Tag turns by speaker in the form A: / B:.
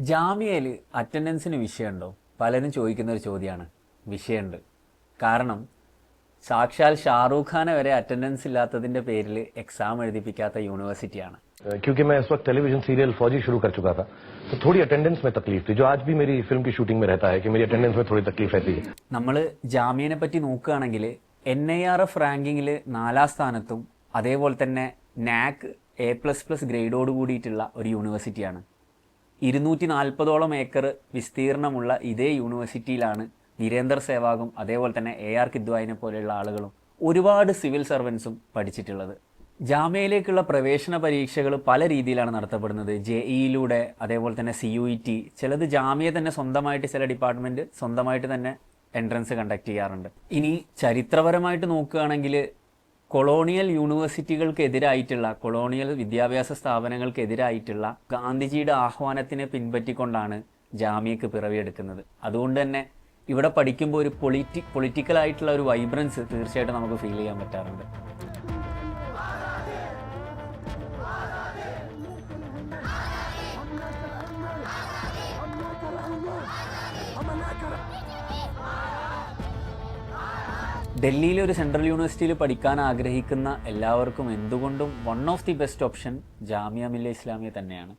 A: ജാമ്യയിൽ അറ്റൻഡൻസിന് വിഷയമുണ്ടോ? പലരും ചോദിക്കുന്ന ഒരു ചോദ്യമാണ്. വിഷയമുണ്ട്. കാരണം സാക്ഷാൽ ഷാറൂഖ് ഖാനെ വരെ അറ്റൻഡൻസ് ഇല്ലാത്തതിൻ്റെ പേരിൽ എക്സാം എഴുതിപ്പിക്കാത്ത യൂണിവേഴ്സിറ്റിയാണ്.
B: क्योंकि मैं इस वक्त टेलीविजन सीरियल फौजी शुरू कर चुका था, तो थोड़ी अटेंडेंस में तकलीफ थी, जो आज भी मेरी फिल्म की शूटिंग में रहता है कि मेरी अटेंडेंस में थोड़ी तकलीफ रहती है.
A: നമ്മൾ ജാമ്യനെ പറ്റി നോക്കുകയാണെങ്കിൽ NIRF റാങ്കിങ്ങിൽ 4ാം സ്ഥാനത്തും അതേപോലെ തന്നെ നാക് A++ ഗ്രേഡോട് കൂടിയിട്ടുള്ള ഒരു യൂണിവേഴ്സിറ്റിയാണ്. 240ഓളം ഏക്കർ വിസ്തീർണമുള്ള ഇതേ യൂണിവേഴ്സിറ്റിയിലാണ് വീരേന്ദർ സെവാഗും അതേപോലെ തന്നെ AR കിദ്വായിനെ പോലെയുള്ള ആളുകളും ഒരുപാട് സിവിൽ സർവൻസും പഠിച്ചിട്ടുള്ളത്. ജാമ്യയിലേക്കുള്ള പ്രവേശന പരീക്ഷകൾ പല രീതിയിലാണ് നടത്തപ്പെടുന്നത്. JEE അതേപോലെ തന്നെ CUET, ചിലത് ജാമ്യ തന്നെ സ്വന്തമായിട്ട് ചില ഡിപ്പാർട്ട്മെൻറ്റ് സ്വന്തമായിട്ട് തന്നെ എൻട്രൻസ് കണ്ടക്ട് ചെയ്യാറുണ്ട്. ഇനി ചരിത്രപരമായിട്ട് നോക്കുകയാണെങ്കിൽ കൊളോണിയൽ യൂണിവേഴ്സിറ്റികൾക്കെതിരായിട്ടുള്ള കൊളോണിയൽ വിദ്യാഭ്യാസ സ്ഥാപനങ്ങൾക്കെതിരായിട്ടുള്ള ഗാന്ധിജിയുടെ ആഹ്വാനത്തിനെ പിൻപറ്റിക്കൊണ്ടാണ് ജാമ്യക്ക് പിറവിയെടുക്കുന്നത്. അതുകൊണ്ട് തന്നെ ഇവിടെ പഠിക്കുമ്പോൾ ഒരു പൊളിറ്റിക്കലായിട്ടുള്ള ഒരു വൈബ്രൻസ് തീർച്ചയായിട്ടും നമുക്ക് ഫീൽ ചെയ്യാൻ പറ്റാറുണ്ട്. ഡൽഹിയിലെ ഒരു സെൻട്രൽ യൂണിവേഴ്സിറ്റിയിൽ പഠിക്കാൻ ആഗ്രഹിക്കുന്ന എല്ലാവർക്കും എന്തുകൊണ്ടും one of the best option Jamia Millia Islamia തന്നെയാണ്.